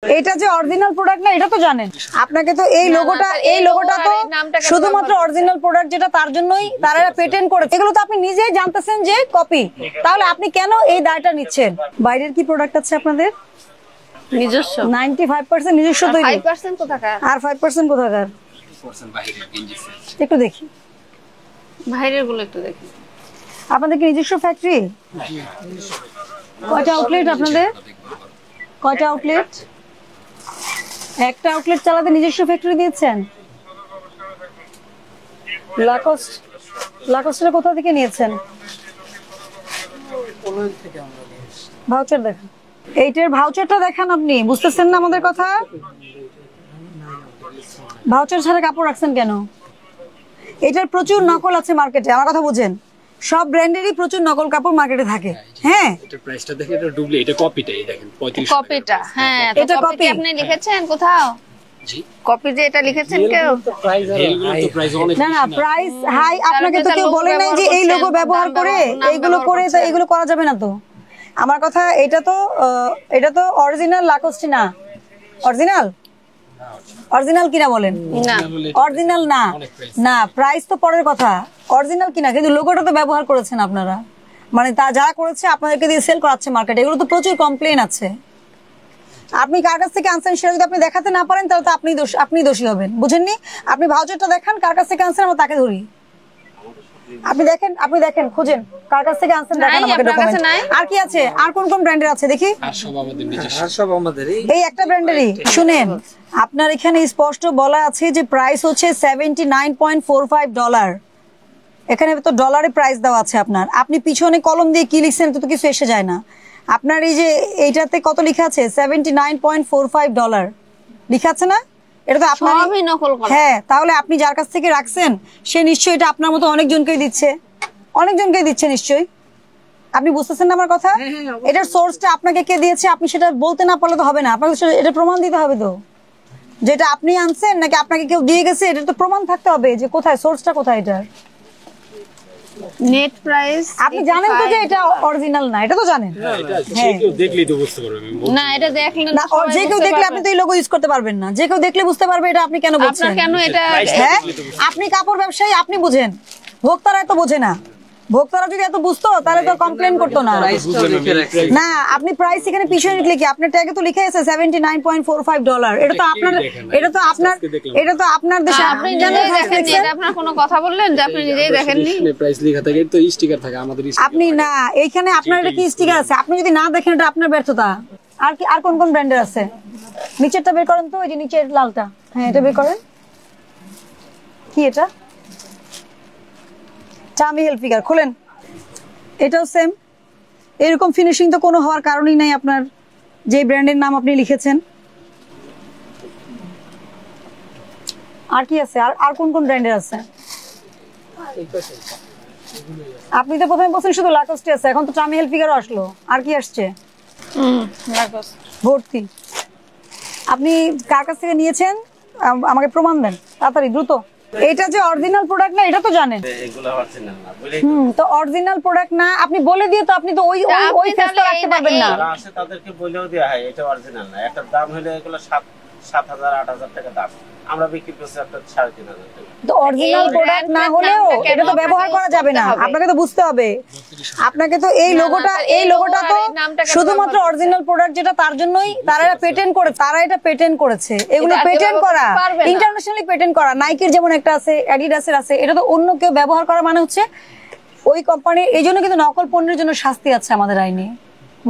এটা যে original product না, এটা তো জানেন। আপনাকে তো এই লোগোটা তো শুধুমাত্র অরিজিনাল প্রোডাক্ট, যেটা তার জন্যই তারা পেটেন্ট করেছে। এগুলো তো আপনি নিজেই জানতেছেন যে কপি, তাহলে আপনি কেন এই দায়টা নিচ্ছেন? বাইরের কি প্রোডাক্ট আছে আপনাদের? নিজস্ব 95% নিজস্ব তৈরি, 5% কোথাকার আর 5% কোথাকার? একটু দেখি বাইরের গুলো, একটু দেখি। আপনাদের কি নিজস্ব ফ্যাক্টরি? কয়টা আউটলেট আপনাদের? কয়টা আউটলেট? একটা আউটলেট চালাতে নিজস্ব ফ্যাক্টরি দিয়েছেন? লাকোস্টটা কোথা থেকে নিয়েছেন? ভাউচার দেখান, এইটার ভাউচারটা দেখান। আপনি বুঝতেছেন না আমাদের কথা? ভাউচার ছাড়া কাপড় রাখছেন কেন? এটার প্রচুর নকল আছে মার্কেটে, আমার কথা বুঝেন। সব ব্র্যান্ডেরই প্রচুর নকল কাপড় মার্কেটে থাকে। হ্যাঁ, এটা প্রাইসটা দেখেন, এটা ডুপ্লিকেট, এটা কপিটাই দেখেন 35 কপিটা। হ্যাঁ, এটা কপি আপনি লিখেছেন কোথাও? জি, কপি যে এটা লিখেছেন কেউ? প্রাইস অনেক না প্রাইস হাই। আপনাকে তো কেউ বলে নাই যে এই লোগো ব্যবহার করে এইগুলো করা যাবে না। তো আমার কথা, এটা তো অরিজিনাল লাকোস্ট না। অরিজিনাল কিনা বলেন? অরিজিনাল না, প্রাইস তো পরের কথা। অরিজিনাল কিনা, কিন্তু লোগোটা তো ব্যবহার করেছেন আপনারা, মানে তা যারা করেছে আপনাদেরকে দিয়ে সেল করাচ্ছে মার্কেটে। এগুলো তো প্রচুর কমপ্লেন আছে। আপনি কার কাছ থেকে আনছেন সেটা যদি আপনি দেখাতে না পারেন, তাহলে তো আপনি দোষী হবেন। বুঝেননি? আপনি ভাউচারটা দেখান, কার কাছ থেকে আনছেন আমরা তাকে ধরি। আপনি দেখেন, খোঁজেন কার কাছ থেকে আনছেন, দেখান আমাকে ডকুমেন্ট। আর কি আছে? আর কোন কোন ব্র্যান্ডের আছে দেখি? আর সব আমাদের নিজস্ব, আর সব আমাদেরই। এই একটা ব্র্যান্ডেরই। শুনেন, আপনার এখানে স্পষ্ট বলা আছে যে প্রাইস হচ্ছে $79.45। এখানে তো ডলারে প্রাইস দেওয়া আছে আপনার। আপনি পিছনে কলম দিয়ে কি লিখছেন তো কিছু এসে যায় না। আপনার এই যে এইটাতে কত লেখা আছে? $79.45 লেখা আছে না? এটা তো সবই নকল করা। হ্যাঁ, তাহলে আপনি যার কাছ থেকে রাখছেন সে নিশ্চয়ই এটা আপনার মতো অনেকজনকেই দিচ্ছে নিশ্চয়ই। আপনি বুঝতেছেন না আমার কথা? এটার সোর্সটা আপনাকে কে দিয়েছে আপনি সেটা বলতে না পারলে তো হবে না। আপনাকে এটা প্রমাণ দিতে হবে তো, যেটা আপনি আনছেন নাকি আপনাকে কেউ দিয়ে গেছে। এটা তো প্রমাণ থাকতে হবে যে কোথায় সোর্সটা, কোথায় এটার নেট প্রাইস। আপনি জানেন তো যে এটা অরিজিনাল না, এটা তো জানেন। যে কেউ দেখলেই তো বুঝতে পারবে। না, এটা দেখলে না, যে কেউ দেখলে আপনি তো এই লোগো ইউজ করতে পারবেন না। যে কেউ দেখলে বুঝতে পারবে এটা আপনি কেন বলছেন? আপনার কেন এটা? হ্যাঁ, আপনি কাপড় ব্যবসায়ী, আপনি বুঝেন। ভোক্তারা এত বোঝে না। ভোক্তারা যদি এত বুঝতো তাহলে তো কমপ্লেন করতো না। না, আপনি প্রাইস এখানে পিছনে লিখলে কি? আপনার ট্যাগে তো লিখে আছে $79.45। এটা তো আপনার দেশে। আপনি নিজেই দেখেন, এটা আপনার কোনো কথা বললেন যে আপনি নিজেই দেখেননি? প্রাইস লেখা থাকে তো, স্টিকার থাকে আমাদের। আপনি না, এইখানে আপনার এটা কি স্টিকার আছে? আপনি যদি না দেখেন এটা আপনার ব্যর্থতা। আর কোন কোন ব্র্যান্ডের আছে? নিচেরটা বের করেন তো, ওই যে নিচের লালটা। হ্যাঁ, এটা বের করেন। কি এটা? টামি হিলফিগার খোলেন। এটাও সেম। এরকম ফিনিশিং তো কোনো হওয়ার কারণই নাই আপনার যে ব্র্যান্ডের নাম আপনি লিখেছেন। আর কি আছে? আর কোন কোন ব্র্যান্ডের আছে? আপনি তো প্রথমে বলছেন শুধু লাকোস্টে আছে, এখন তো টামি হিলফিগারও আসলো। আর কি আসছে? ভর্তি। আপনি কার কাছ থেকে নিয়েছেন আমাকে প্রমাণ দেন তাড়াতাড়ি, দ্রুত। এটা যে অরিজিনাল প্রোডাক্ট না, এটা তো জানেন। এগুলো অরিজিনাল না, তো অরিজিনাল প্রোডাক্ট না, আপনি বলে দিয়ে তো আপনি তো ওই ফেসটা রাখতে পারবেন না। যারা আছে তাদেরকে বলেও দেওয়া হয় এটা অরিজিনাল না। একটা দাম হলে এগুলো 7,000-8,000 টাকা দাম, আমরা বিক্রি করছি আপনার 3,500 টাকা। তো অরিজিনাল প্রোডাক্ট না হলেও এটা তো ব্যবহার করা যাবে না। আপনাকে তো বুঝতে হবে। আপনাকে তো এই লোগোটা তো শুধুমাত্র অরিজিনাল প্রোডাক্ট, যেটা তার জন্যই তারা এটা পেটেন্ট করেছে। এগুলো পেটেন্ট করা, ইন্টারন্যাশনালি পেটেন্ট করা। নাইকির যেমন একটা আছে, অ্যাডিডাসের আছে। এটা তো অন্য কেউ ব্যবহার করা মানে হচ্ছে ওই কোম্পানি। এই জন্য কিন্তু নকল পণ্যের জন্য শাস্তি আছে আমাদের আইনে।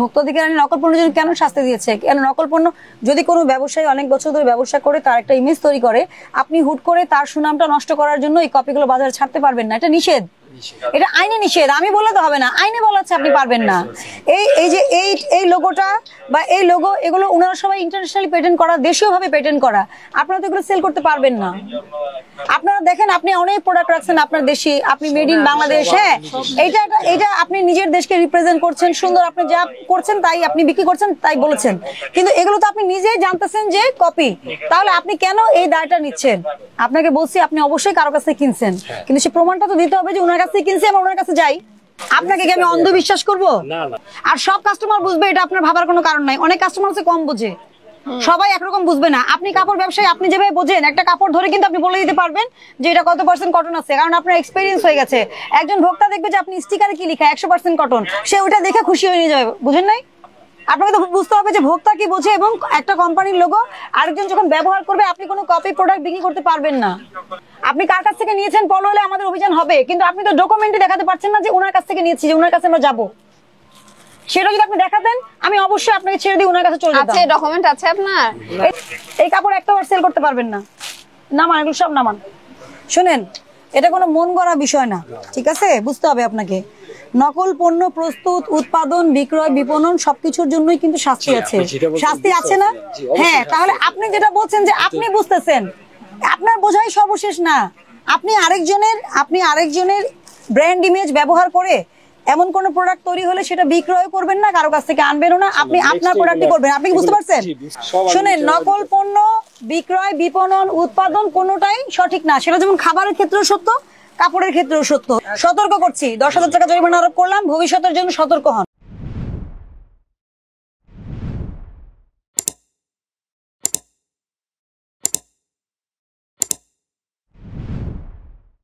ভোক্তাধিকার আইনে নকল পণ্যের জন্য কেন শাস্তি দিয়েছে? কেন নকল পণ্য, যদি কোনো ব্যবসায়ী অনেক বছর ধরে ব্যবসা করে তার একটা ইমেজ তৈরি করে, আপনি হুট করে তার সুনামটা নষ্ট করার জন্য এই কপিগুলো বাজারে ছাড়তে পারবেন না। এটা নিষেধ, এটা আইনে নিষেধ। আমি বলে তো হবে না, আইনে বলা আছে আপনি পারবেন না। এই লোগোটা বা এই লোগো, এগুলো ওনারা সবাই ইন্টারন্যাশনালি পেটেন্ট করা, দেশীয় ভাবে পেটেন্ট করা। আপনারা তো এগুলো সেল করতে পারবেন না। আপনারা দেখেন, আপনি অনেক প্রোডাক্ট রাখছেন আপনার দেশি, আপনি মেড ইন বাংলাদেশ। হ্যাঁ, এটা আপনি নিজের দেশকে রিপ্রেজেন্ট করছেন, সুন্দর। আপনি যা করছেন তাই আপনি বিক্রি করছেন, তাই বলেছেন। কিন্তু এগুলো তো আপনি নিজেই জানতেছেন যে কপি, তাহলে আপনি কেন এই দায়টা নিচ্ছেন? আপনাকে বলছি আপনি অবশ্যই কারো কাছে কিনছেন, কিন্তু সে প্রমাণটা তো দিতে হবে যে ওনার কাছে কিনছি, আমরা ওনার কাছে যাই। আপনাকে কি আমি অন্ধবিশ্বাস করবো? আর সব কাস্টমার বুঝবে এটা আপনার ভাবার কোনো কারণ নাই। অনেক কাস্টমার আছে কম বুঝে। সবাই একরকম বুঝবে না। আপনি কাপড় ব্যবসায়ী, আপনি যেভাবে বোঝেন একটা কাপড় ধরে কিন্তু আপনি বলে দিতে পারবেন যে এটা কত % কটন আছে, কারণ আপনার এক্সপিরিয়েন্স হয়ে গেছে। একজন ভোক্তা দেখবে যে আপনি স্টিকারে কি লেখা 100% কটন, সে ওটা দেখে খুশি হয়ে নিয়ে যাবে, বুঝেন নাই? আপনাকে তো বুঝতে হবে যে ভোক্তা কি বোঝে, এবং একটা কোম্পানির লোগো আরেকজন যখন ব্যবহার করবে, আপনি কোনো কপি প্রোডাক্ট বিক্রি করতে পারবেন না। আপনি কার কাছ থেকে নিয়েছেন পলো হলে আমাদের অভিযান হবে, কিন্তু আপনি তো ডকুমেন্টে দেখাতে পারছেন না যে ওনার কাছ থেকে নিয়েছি, যে ওনার কাছে আমরা যাবো। সেটা যদি আপনি দেখাতেন আমি অবশ্যই আপনাকে ছেড়ে দিয়ে ওনার কাছে চলে যেতাম। আছে ডকুমেন্ট আছে আপনার? এই কাপড় একটা বার সেল করতে পারবেন না, নামান এগুলো সব নামান। শুনেন, এটা কোনো মন গড়া বিষয় না, ঠিক আছে? বুঝতে হবে আপনাকে। নকল পণ্য প্রস্তুত, উৎপাদন, বিক্রয়, বিপণন সবকিছুর জন্যই কিন্তু শাস্তি আছে। শাস্তি আছে না? হ্যাঁ, তাহলে আপনি যেটা বলছেন যে আপনি বুঝতেছেন, আপনার বোঝাই সর্বশেষ না। আপনি আরেকজনের ব্র্যান্ড ইমেজ ব্যবহার করে এমন কোন প্রোডাক্ট তৈরি হলে সেটা বিক্রয় করবেন না, কারো কাছ থেকে আনবেনও না, আপনি আপনার প্রোডাক্টই করবেন। আপনি কি বুঝতে পারছেন? শুনেন, নকল পণ্য বিক্রয়, বিপণন, উৎপাদন কোনোটাই সঠিক না। সেটা যেমন খাবারের ক্ষেত্রেও সত্য, কাপড়ের ক্ষেত্রেও সত্য। সতর্ক করছি, 10,000 টাকা জরিমানা আরোপ করলাম, ভবিষ্যতের জন্য সতর্ক হন।